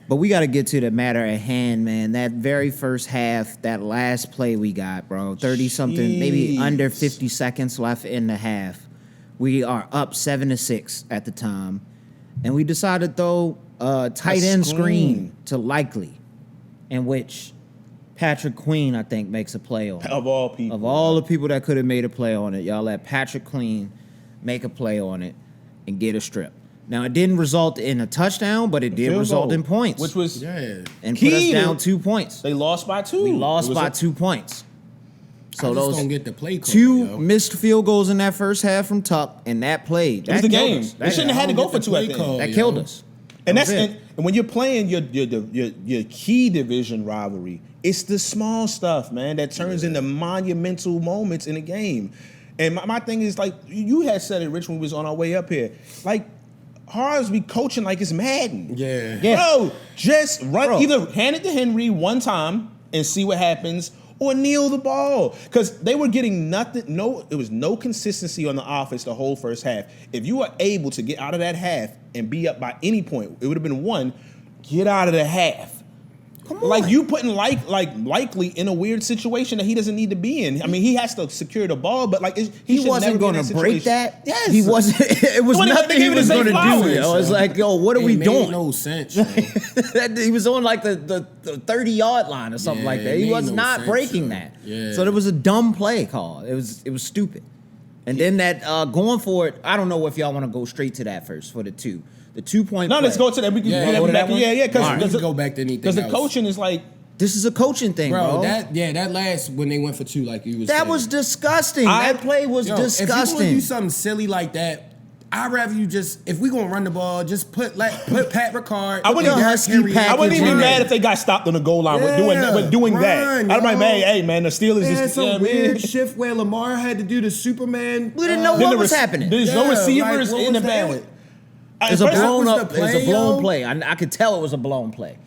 But we got to get to the matter at hand, man. That very first half, that last play we got, bro, 30-something, maybe under 50 seconds left in the half. We are up 7-6 at the time. And we decided to throw a tight end screen to Likely, in which Patrick Queen, I think, makes a play on it. Of all people. Of all the people that could have made a play on it, y'all let Patrick Queen make a play on it and get a strip. Now, it didn't result in a touchdown, but it did result in points. Which was and put us down 2 points. They lost by 2. We lost by 2 points. So those don't get the play call, 2 missed field goals in that first half from Tuck, and that played. That was the game. They shouldn't have had to go for 2 at the end. That killed us. And and when you're playing your key division rivalry, it's the small stuff, man, that turns into monumental moments in a game. And my thing is, like, you had said it, Rich, when we was on our way up here. Like, Harbaugh's be coaching like it's Madden. Yeah. Bro, just run. Either hand it to Henry one time and see what happens, or kneel the ball. Because they were getting nothing. There was no consistency on the offense the whole first half. If you were able to get out of that half and be up by any point, it would have been 1. Get out of the half. Come on. Like, you putting Likely in a weird situation that he doesn't need to be in. I mean, he has to secure the ball, but like he wasn't going to break that. Yes, he wasn't. It was nothing he was going to do. Yo, it's like, yo, what are we doing? No sense. He was on like the 30-yard line or something like that. He was not breaking that. Yeah. So there was a dumb play call. It was stupid. And then that going for it. I don't know if y'all want to go straight to that first for the 2. The 2-point play. Let's go to that. We can go to that one. Yeah, because go back to anything. Because the coaching is like, this is a coaching thing, bro. That last when they went for 2, like you was that saying. was disgusting. That play was disgusting. If you gonna do something silly like that, I'd rather you if we gonna run the ball, just put Pat Ricard. I wouldn't even be mad if they got stopped on the goal line with doing that. I'd be like, hey man, the Steelers had some weird shift where Lamar had to do the Superman. We didn't know what was happening. There's no receivers in the band. It was a blown play. I could tell it was a blown play.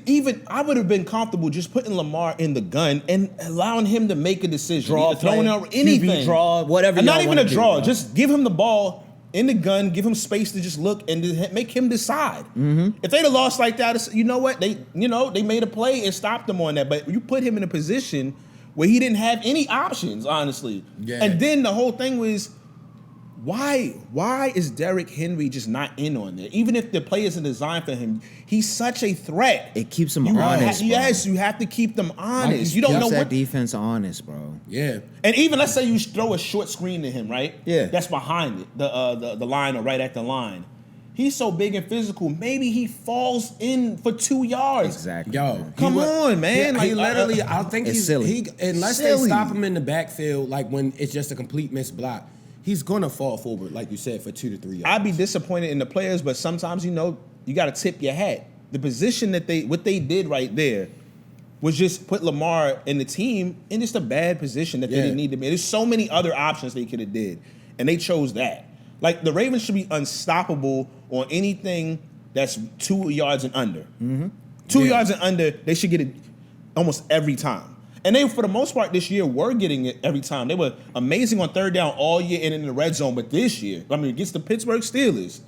Even I would have been comfortable just putting Lamar in the gun and allowing him to make a decision, throwing out anything, QB draw, whatever. And not even a draw. Just give him the ball in the gun, give him space to just look and make him decide. Mm-hmm. If they'd have lost like that, you know what? They made a play and stopped him on that. But you put him in a position where he didn't have any options, honestly. Yeah. And then the whole thing was, why is Derrick Henry just not in on there? Even if the play isn't designed for him, he's such a threat. It keeps him honest. Yes, you have to keep them honest. You don't know that defense honest, bro. Yeah. And even let's say you throw a short screen to him, right? Yeah. That's behind it, the line or right at the line. He's so big and physical. Maybe he falls in for 2 yards. Exactly. Yo, come on, man. He literally, I think it's silly. Unless they stop him in the backfield, like when it's just a complete missed block, he's gonna fall forward, like you said, for 2 to 3 yards. I'd be disappointed in the players, but sometimes you got to tip your hat. The position what they did right there was just put Lamar and the team in just a bad position that they didn't need to be. There's so many other options they could have did, and they chose that. Like, the Ravens should be unstoppable on anything that's 2 yards and under. Mm-hmm. 2 yards and under, they should get it almost every time. And they, for the most part, this year were getting it every time. They were amazing on third down all year and in the red zone. But this year, against the Pittsburgh Steelers,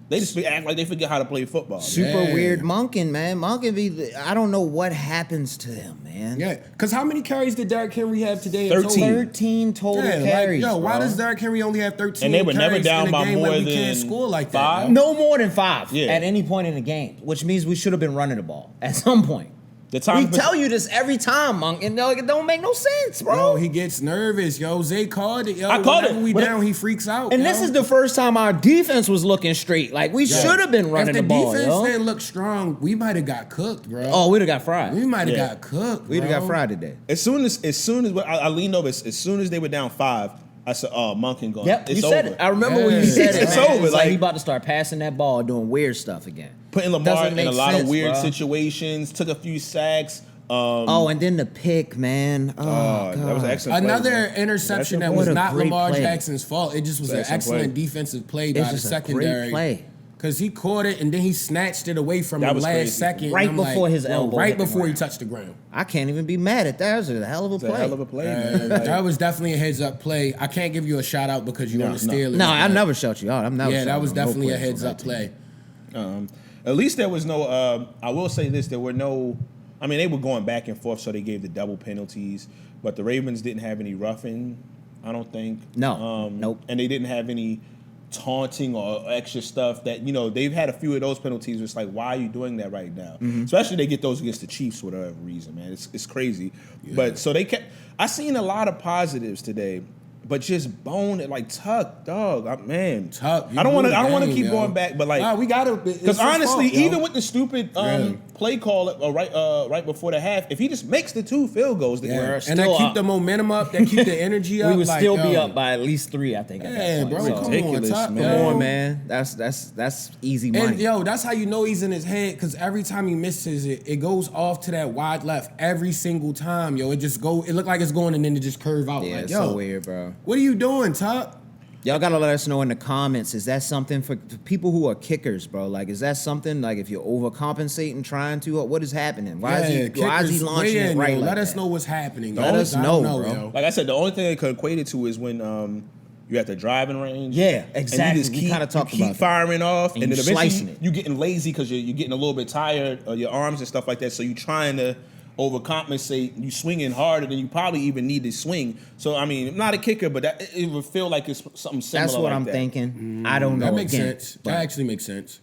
they just act like they forget how to play football. Super weird Monken, man. Monken I don't know what happens to him, man. Yeah, because how many carries did Derrick Henry have today? 13 total carries. Why does Derrick Henry only have 13 and they were never down by more than can't score like 5? That, no more than 5 at any point in the game, which means we should have been running the ball at some point. We tell you this every time, Monk, and it don't make no sense, bro. Yo, he gets nervous. Yo, Zay called it. Yo, I called it. We down, he freaks out. And this is the first time our defense was looking straight. Like, we should have been running the ball. If the defense didn't look strong, we might have got cooked, bro. Oh, we'd have got fried. We might have got cooked. We'd have got fried today. As soon as I leaned over, as soon as they were down 5, I said, "Oh, Monken gone." Yep, it's you said over. it. I remember when you said it. It's over. Like, he about to start passing that ball, doing weird stuff again. Putting Lamar in a lot of weird situations. Took a few sacks. And then the pick, man. Oh, God. That was an excellent Another play, interception that was not Lamar play. Jackson's fault. It just was an excellent defensive play by the secondary. Play. Because he caught it and then he snatched it away from him last second. Right before his elbow. Right before he touched the ground. I can't even be mad at that. That was a hell of a play. A hell of a play, man. That was definitely a heads-up play. I can't give you a shout-out because you on the Steelers. No, I never shout you out. That was definitely a heads-up play. At least there was no. I will say this: there were no. I mean, they were going back and forth, so they gave the double penalties. But the Ravens didn't have any roughing. I don't think. No. Nope. And they didn't have any taunting or extra stuff that, they've had a few of those penalties. It's like, why are you doing that right now? Especially they get those against the Chiefs for whatever reason, man. It's crazy. Yeah. But so they kept. I seen a lot of positives today. But just bone it like Tuck, dog, man. Tuck. I don't want to keep going back, but like, nah, we gotta. Because honestly, even with the stupid play call right before the half, if he just makes the 2 field goals, and that keep the momentum up, that keep the energy up. We would still be up by at least 3, I think. At that point. Bro, So, come ridiculous, on, Tuck, man. come on, man. That's easy money. And that's how you know he's in his head, because every time he misses it, it goes off to that wide left every single time, yo. It just go. It look like it's going and then it just curve out. Yeah, like, it's yo, so weird, bro. What are you doing, Tuck? Y'all gotta let us know in the comments. Is that something for people who are kickers, bro? Like, is that something like if you're overcompensating, trying to? What is happening? Why is he launching it right? Let like us that? know what's happening. Let us know, bro. Yo. Like I said, the only thing it could equate it to is when you're at the driving range. Yeah, exactly. And you just keep firing off, and then you slicing eventually it. you're getting lazy because you're getting a little bit tired of your arms and stuff like that. So you're trying to overcompensate. You swinging harder than you probably even need to swing. So I mean, I'm not a kicker, but it would feel like it's something similar. That's what like I'm that. thinking. I don't know. That makes again, sense. but- That actually makes sense.